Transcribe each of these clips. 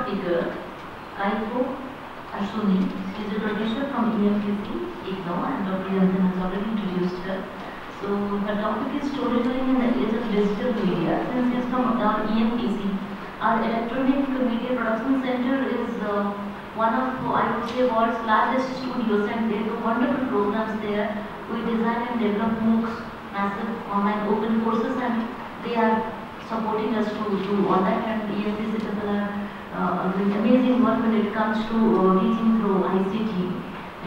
speaker, Kaikho, Ashuni. She is a producer from EMPC, IGNO, and Dr. Nandini has already introduced her. So her topic is storytelling in the age of digital media. Since she is from our EMPC, our Electronic Media Production Center is one of, I would say, world's largest studios, and they do wonderful programs there. We design and develop MOOCs, massive online open courses, and they are supporting us to do all that. And EMPC people are doing amazing work when it comes to teaching through ICT,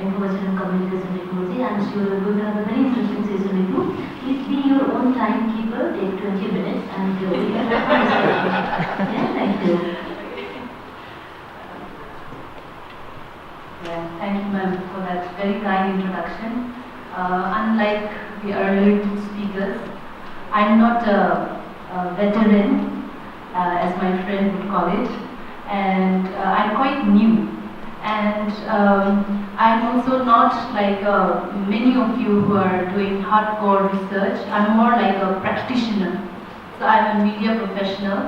Information and Communication Technology. I'm sure we're going to have a very interesting session with you. Please be your own timekeeper, take 20 minutes, and we can have a discussion. Yeah, thank you. Yeah, thank you, ma'am, for that very kind introduction. Unlike the earlier two speakers, I'm not a veteran, as my friend would call it, and I'm quite new. And I'm also not like many of you who are doing hardcore research. I'm more like a practitioner. So I'm a media professional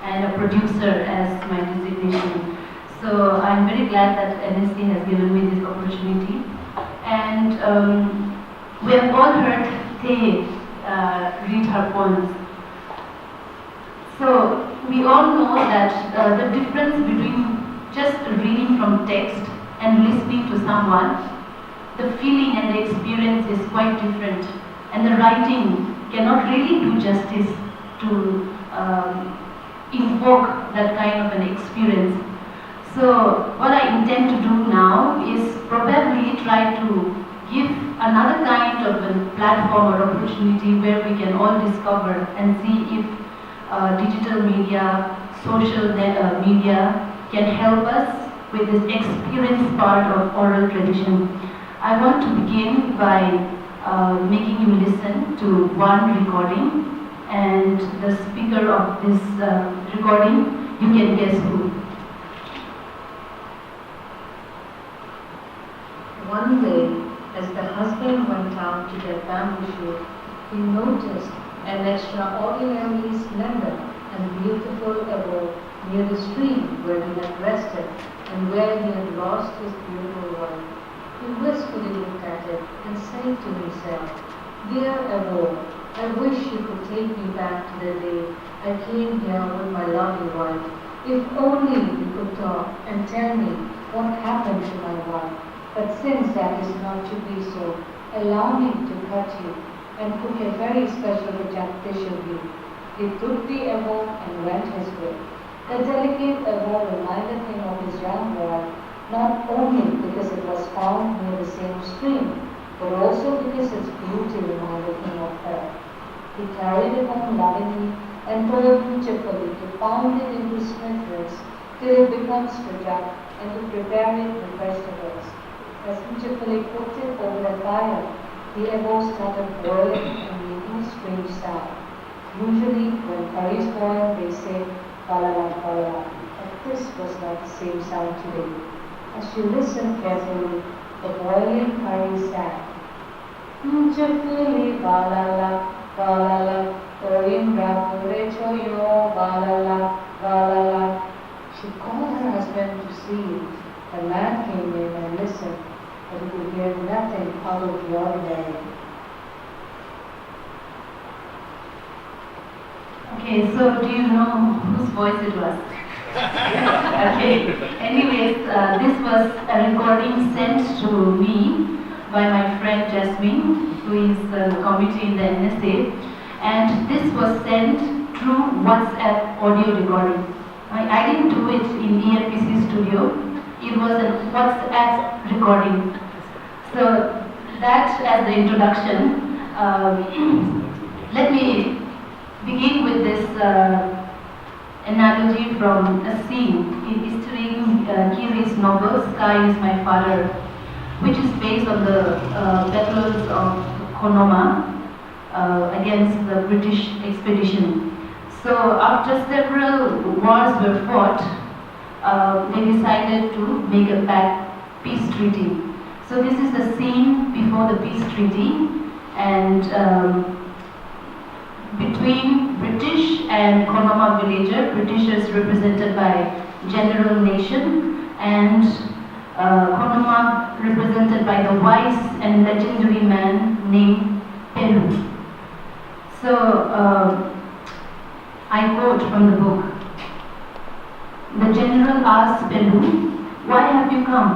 and a producer as my designation. So I'm very glad that NSC has given me this opportunity. And we have all heard Theyiesinuo read her poems. So we all know that the difference between just reading from text and listening to someone, the feeling and the experience is quite different. And the writing cannot really do justice to invoke that kind of an experience. So what I intend to do now is probably try to give another kind of a platform or opportunity where we can all discover and see if digital media, social media can help us with this experience part of oral tradition. I want to begin by making you listen to one recording, and the speaker of this recording, you can guess who. One day, as the husband went out to get bamboo shoot, he noticed an extraordinarily slender and beautiful abode near the stream where he had rested and where he had lost his beautiful wife. He wistfully looked at it and said to himself, "Dear abode, I wish you could take me back to the day I came here with my lovely wife. If only you could talk and tell me what happened to my wife. But since that is not to be so, allow me to cut you and cook a very special dish of you." He took the abode and went his way. The delicate abode reminded him of his young wife, not only because it was found near the same stream, but also because its beauty reminded him of her. He carried it home lovingly and told dutifully to pound it into smithereens till it becomes rajak and to prepare it with vegetables. As he dutifully cooked it over the fire, the abode started boiling and making a strange sound. Usually, when curries boil, they say, "Balala, balala," but this was not the same sound today. As she listened carefully, the boiling curry sang, "Dutifully, balala, balala, korim rapure choyo, balala, balala." She called her husband to see it. The man came in and listened, but he could hear nothing out of the ordinary. Okay, so do you know whose voice it was? Okay, anyways, this was a recording sent to me by my friend Jasmine, who is the committee in the NSA, and this was sent through WhatsApp audio recording. I didn't do it in EMPC studio, it was a WhatsApp recording. So that as the introduction, let me begin with this analogy from a scene in History Kiri's novel Sky is My Father, which is based on the battles of Konoma against the British expedition. So after several wars were fought, they decided to make a peace treaty. So this is the scene before the peace treaty, and between British and Konoma villager, Britishers represented by general nation, and Konoma represented by the wise and legendary man named Peru. So I quote from the book. The general asked Peru, "Why have you come?"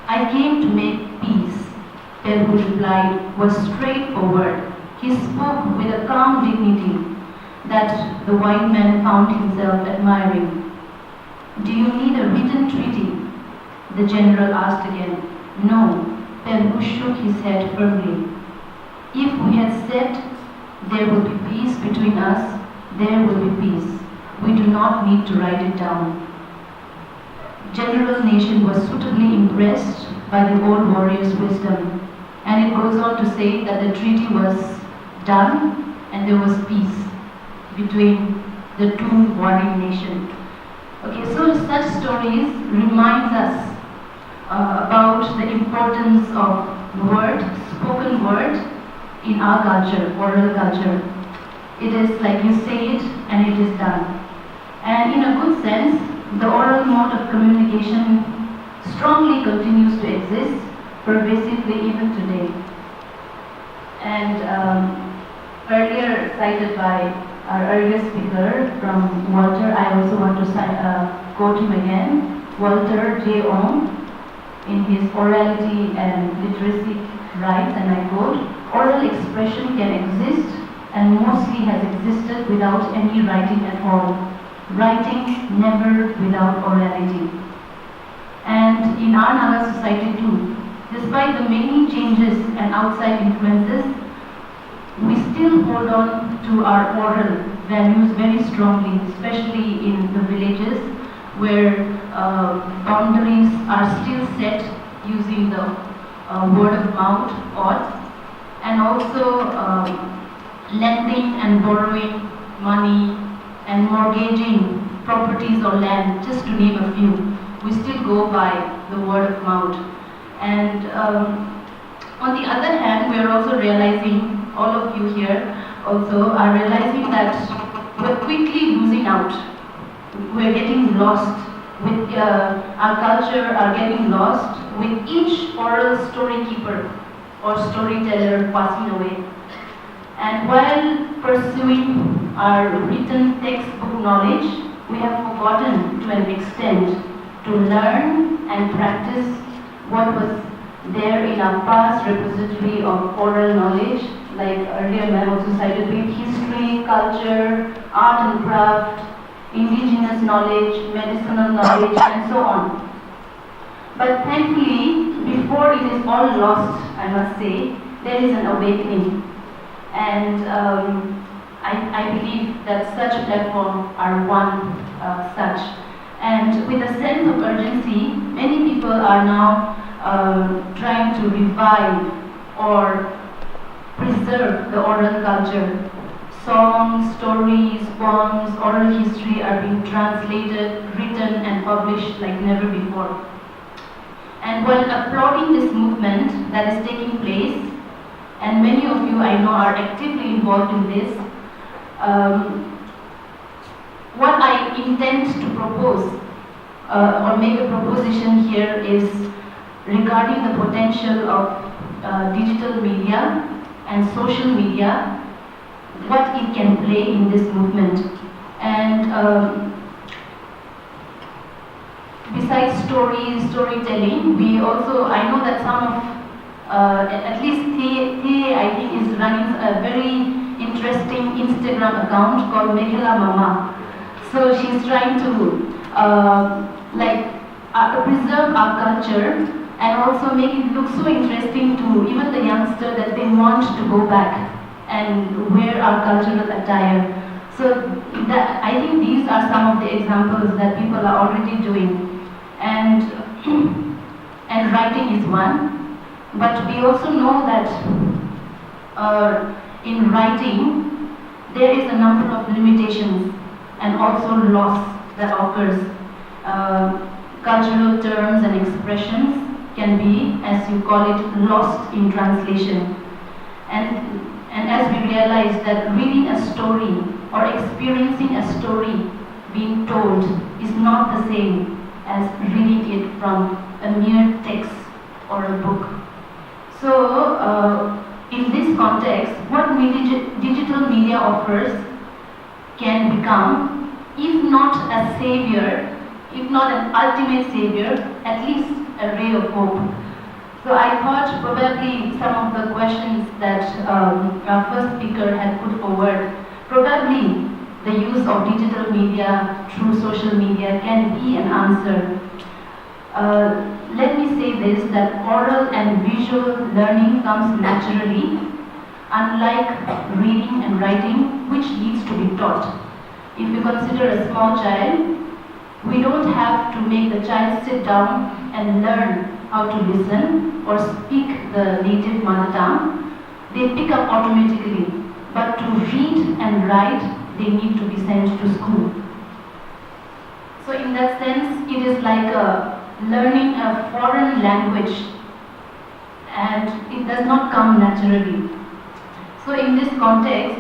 "I came to make peace," Peru replied, was straightforward. He spoke with a calm dignity that the white man found himself admiring. "Do you need a written treaty?" the general asked again. "No," Peru shook his head firmly. "If we had said there will be peace between us, there will be peace. We do not need to write it down." General Nation was suitably impressed by the old warrior's wisdom, and it goes on to say that the treaty was done and there was peace between the two warring nations. Okay, so such stories reminds us about the importance of word, spoken word in our culture, oral culture. It is like you say it and it is done. And in a good sense, the oral mode of communication strongly continues to exist pervasively even today. And earlier cited by our earlier speaker from Walter, I also want to quote him again, Walter J. Ong, in his Orality and Literacy writes, and I quote, "Oral expression can exist and mostly has existed without any writing at all. Writing never without orality." And in our Naga society too, despite the many changes and outside influences, we still hold on to our oral values very strongly, especially in the villages where boundaries are still set using the word of mouth oath, and also lending and borrowing money and mortgaging properties or land, just to name a few. We still go by the word of mouth. And on the other hand, we are also realizing, all of you here also are realizing that we're quickly losing out. We're getting lost with our culture are getting lost with each oral story keeper or storyteller passing away. And while pursuing our written textbook knowledge, we have forgotten to an extent to learn and practice what was there in our past repository of oral knowledge, like earlier ma'am also cited with history, culture, art and craft, indigenous knowledge, medicinal knowledge, and so on. But thankfully, before it is all lost, I must say, there is an awakening. And I believe that such platforms are one such. And with a sense of urgency, many people are now trying to revive or preserve the oral culture. Songs, stories, poems, oral history are being translated, written and published like never before. And while applauding this movement that is taking place, and many of you I know are actively involved in this, what I intend to propose or make a proposition here is regarding the potential of digital media and social media, what it can play in this movement. And besides storytelling, we also, I know that some of, at least Thei, I think, is running a very interesting Instagram account called Mekhela Mama. So she's trying to preserve our culture and also make it look so interesting to even the youngster that they want to go back and wear our cultural attire. So I think these are some of the examples that people are already doing. And writing is one, but we also know that in writing there is a number of limitations and also loss that occurs. Cultural terms and expressions can be, as you call it, lost in translation. And as we realize that reading a story or experiencing a story being told is not the same as reading it from a mere text or a book. So, in this context, what digital media offers can become, if not a savior, if not an ultimate savior, at least a ray of hope. So I thought probably some of the questions that our first speaker had put forward, probably the use of digital media through social media can be an answer. Let me say this, that oral and visual learning comes naturally, unlike reading and writing, which needs to be taught. If you consider a small child, we don't have to make the child sit down and learn how to listen or speak the native mother tongue. They pick up automatically, but to read and write, they need to be sent to school. So in that sense, it is like learning a foreign language, and it does not come naturally. So in this context,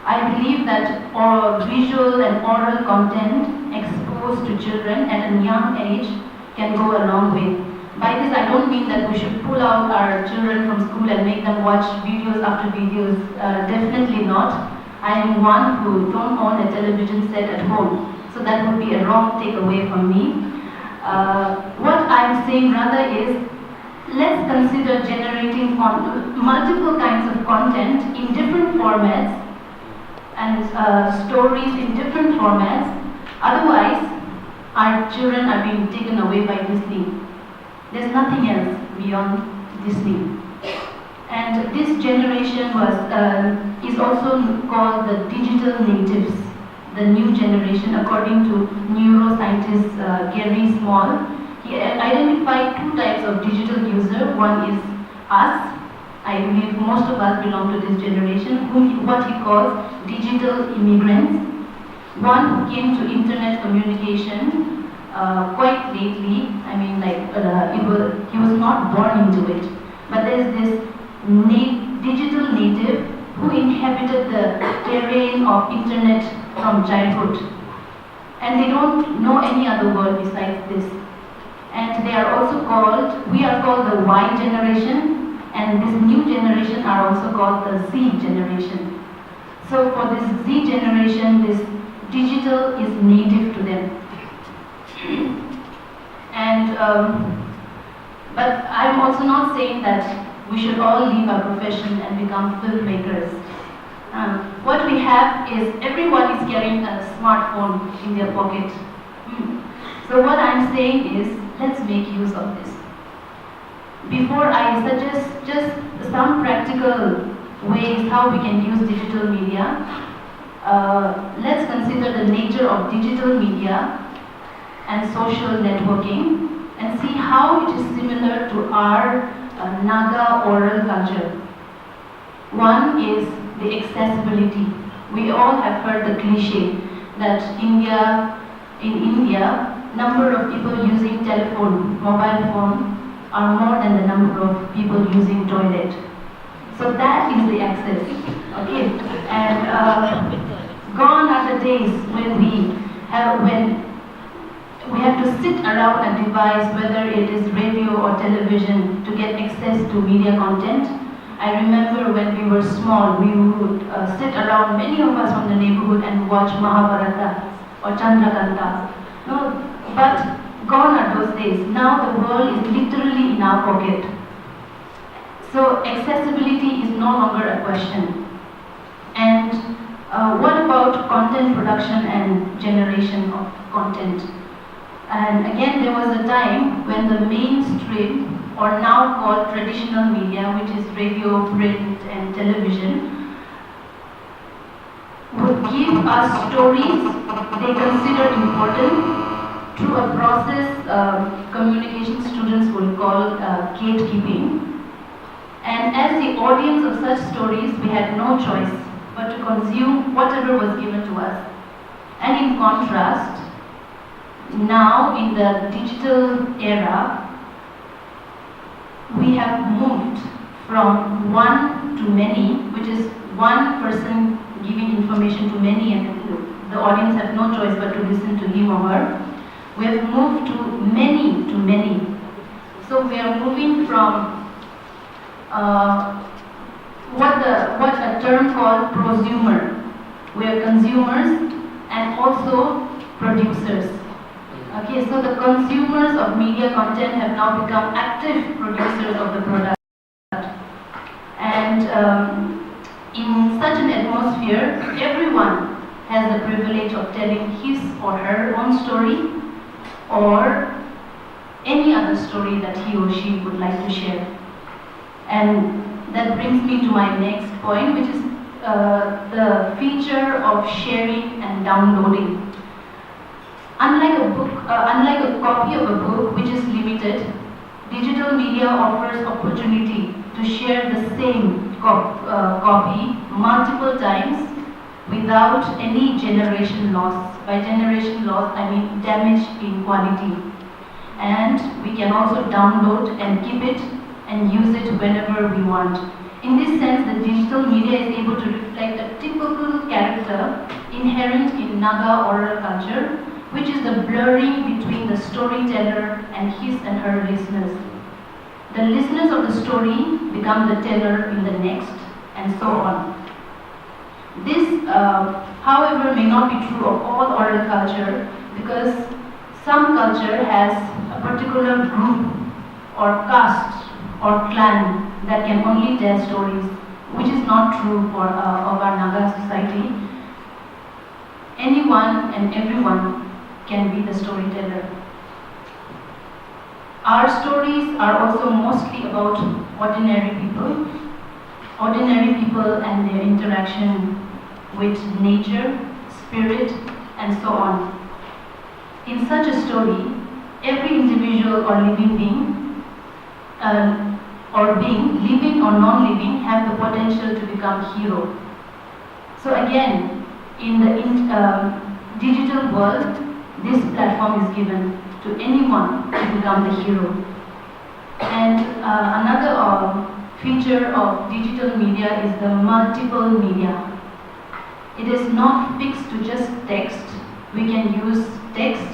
I believe that visual and oral content exposed to children at a young age can go a long way. By this, I don't mean that we should pull out our children from school and make them watch videos after videos. Definitely not. I am one who don't own a television set at home, so that would be a wrong takeaway from me. What I'm saying rather is, let's consider generating multiple kinds of content in different formats and stories in different formats. Otherwise, our children are being taken away by Disney. There's nothing else beyond Disney. And this generation is also called the digital natives, the new generation, according to neuroscientist Gary Small. He identified two types of digital user. One is us. I believe most of us belong to this generation, what he calls digital immigrants. One who came to internet communication quite lately. I mean, like he was not born into it. But there's this digital native who inhabited the terrain of internet from childhood. And they don't know any other word besides this. And they are also called, we are called the Y generation, and this new generation are also called the Z generation. So for this Z generation, this digital is native to them. And but I'm also not saying that we should all leave our profession and become filmmakers. What we have is everyone is carrying a smartphone in their pocket. So what I'm saying is, let's make use of this. Before I suggest just some practical ways how we can use digital media, let's consider the nature of digital media and social networking and see how it is similar to our Naga oral culture. One is the accessibility. We all have heard the cliche that in India, number of people using mobile phone, are more than the number of people using toilet. So that is the access, okay? And gone are the days when we have to sit around a device, whether it is radio or television, to get access to media content. I remember when we were small, we would sit around, many of us from the neighborhood, and watch Mahabharata or Chandrakanta. No, but gone are those days. Now the world is literally in our pocket. So accessibility is no longer a question. And what about content production and generation of content? And again, there was a time when the mainstream, or now called traditional media, which is radio, print, and television, would give us stories they consider important through a process communication students would call gatekeeping. And as the audience of such stories, we had no choice but to consume whatever was given to us. And in contrast, now in the digital era, we have moved from one to many, which is one person giving information to many, and the the audience have no choice but to listen to him or her. We have moved to many. So we are moving from what a term called prosumer. We are consumers and also producers. Okay, so the consumers of media content have now become active producers of the product. And in such an atmosphere, everyone has the privilege of telling his or her own story or any other story that he or she would like to share. And that brings me to my next point, which is the feature of sharing and downloading. Unlike a copy of a book which is limited, digital media offers opportunity to share the same copy multiple times without any generation loss. By generation loss, I mean damage in quality. And we can also download and keep it and use it whenever we want. In this sense, the digital media is able to reflect a typical character inherent in Naga oral culture, which is the blurring between the storyteller and his and her listeners. The listeners of the story become the teller in the next, and so on. This, however, may not be true of all oral culture, because some culture has a particular group or caste or clan that can only tell stories, which is not true for of our Naga society. Anyone and everyone can be the storyteller. Our stories are also mostly about ordinary people and their interaction with nature, spirit, and so on. In such a story, every individual or living being, living or non-living, have the potential to become hero. So again, in the digital world, this platform is given to anyone to become the hero. And another feature of digital media is the multiple media. It is not fixed to just text. We can use text,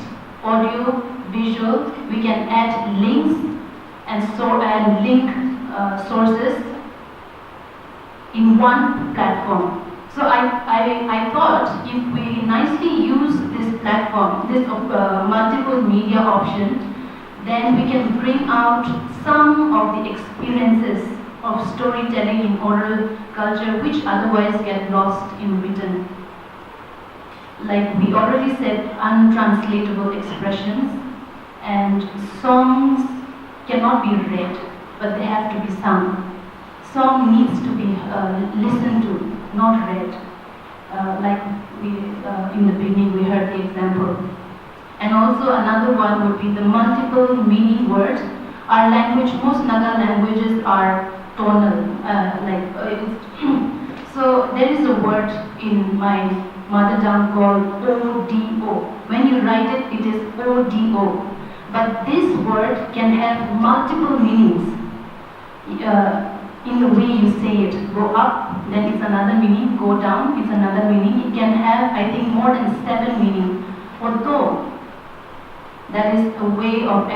audio, visual. We can add links and link sources in one platform. So I thought if we nicely use this platform, this multiple media option, then we can bring out some of the experiences of storytelling in oral culture which otherwise get lost in written. Like we already said, untranslatable expressions, and songs cannot be read, but they have to be sung. Song needs to be listened to, not read. Like in the beginning we heard the example. And also another one would be the multiple meaning words. Our language, most Naga languages are tonal. So there is a word in my mother tongue called ODO. When you write it, it is ODO. But this word can have multiple meanings. In the way you say it, go up, then it's another meaning, go down, it's another meaning. It can have, I think, more than 7 meanings. Although, that is a way of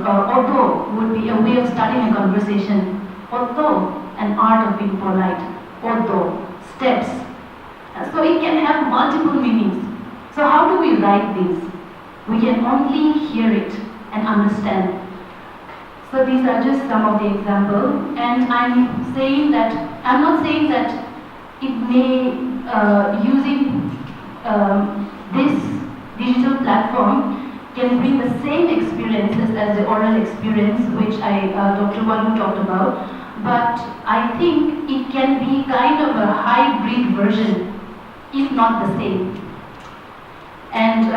although would be a way of starting a conversation. Although, an art of being polite. Although, steps. So it can have multiple meanings. So how do we write this? We can only hear it and understand. So these are just some of the examples, and I'm not saying that it may, using this digital platform can bring the same experiences as the oral experience which Dr. Walunir talked about, but I think it can be kind of a hybrid version, if not the same. And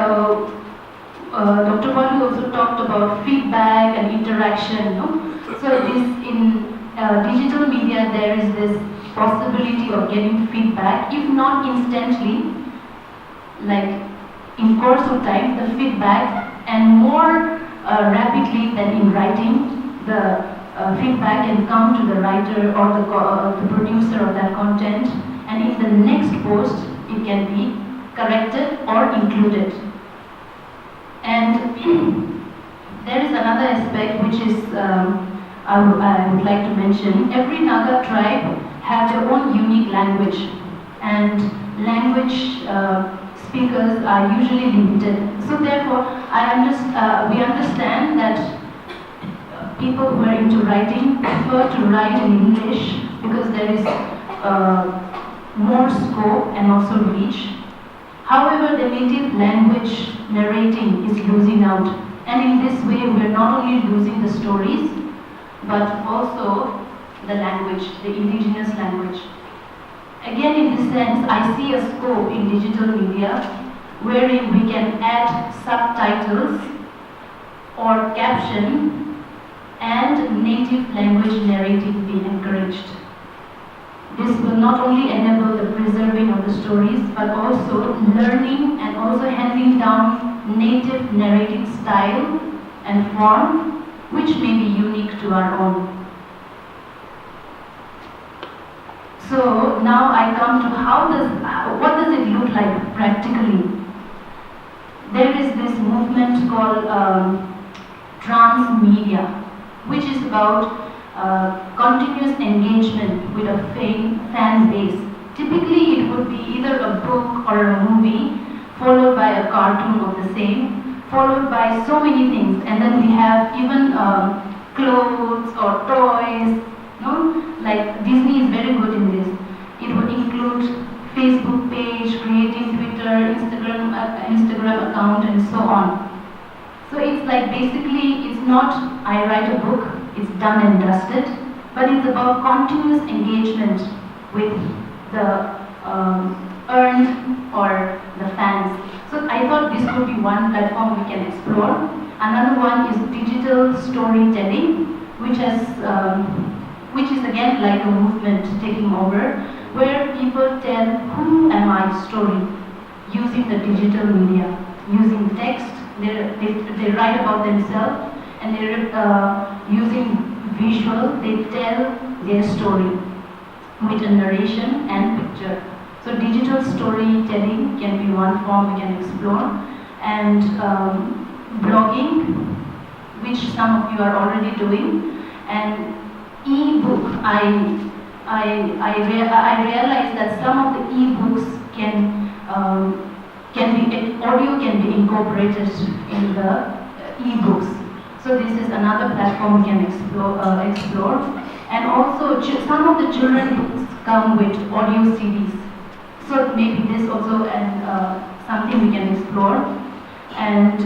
Dr. Walunir also talked about feedback and interaction. No? So in digital media there is this possibility of getting feedback, if not instantly, like in course of time, the feedback, and more rapidly than in writing, the feedback can come to the writer or the producer of that content, and in the next post it can be corrected or included. And there is another aspect which is I would like to mention. Every Naga tribe have their own unique language, and language speakers are usually limited. So therefore, we understand that people who are into writing prefer to write in English because there is more scope and also reach. However, the native language narrating is losing out, and in this way we are not only losing the stories but also the language, the indigenous language. Again, in this sense, I see a scope in digital media wherein we can add subtitles or caption and native language narrating be encouraged. This will not only enable the preserving of the stories, but also learning and also handing down native narrating style and form, which may be unique to our own. So now I come to what does it look like practically? There is this movement called transmedia, which is about continuous engagement with a fan base. Typically, it would be either a book or a movie, followed by a cartoon of the same, followed by so many things, and then we have even clothes or toys. No? Like Disney is very good in this. It would include Facebook page, creating Twitter, Instagram account, and so on. So it's like basically, it's not I write a book, it's done and dusted, but it's about continuous engagement with the earned or the fans. So I thought this could be one platform we can explore. Another one is digital storytelling, which is again like a movement taking over, where people tell who am I story using the digital media, using text. They write about themselves, and they're using visual. They tell their story with a narration and picture. So digital storytelling can be one form we can explore, and blogging, which some of you are already doing, and e-book. I realized that some of the e-books audio can be incorporated in the e-books. So this is another platform we can explore. And also some of the children books come with audio CDs. So maybe this also something we can explore. And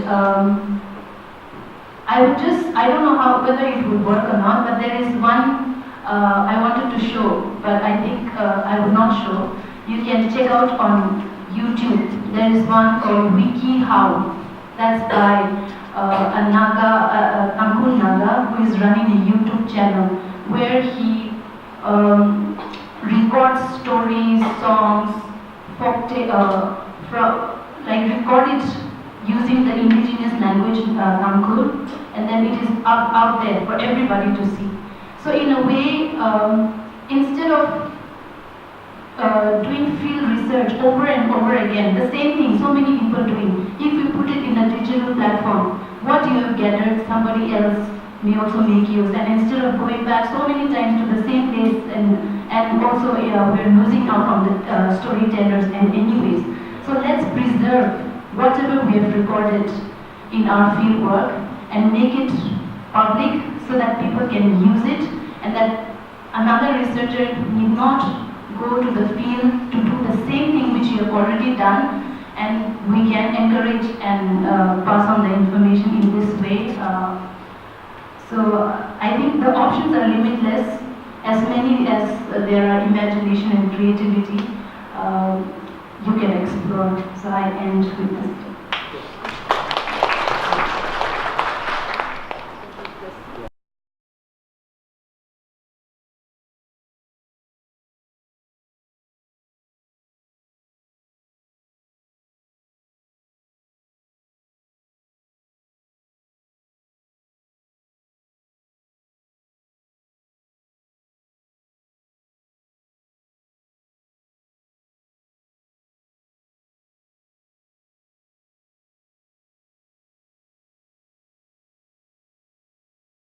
I don't know whether it would work or not, but there is one I wanted to show, but I think I will not show. You can check out on YouTube. There is one called WikiHow. That's by a Naga, Angul Naga, who is running a YouTube channel where he records stories, songs, record it using the indigenous language Angul, and then it is out there for everybody to see. So in a way, instead of doing field research over and over again, the same thing so many people doing, if you put it in a digital platform, what you have gathered, somebody else may also make use, and instead of going back so many times to the same place, and also we're losing out on the storytellers and anyways. So let's preserve whatever we have recorded in our field work and make it public so that people can use it, and that another researcher need not go to the field to do the same thing which you have already done, and we can encourage and pass on the information in this way. So I think the options are limitless, as many as there are imagination and creativity you can explore. So I end with that.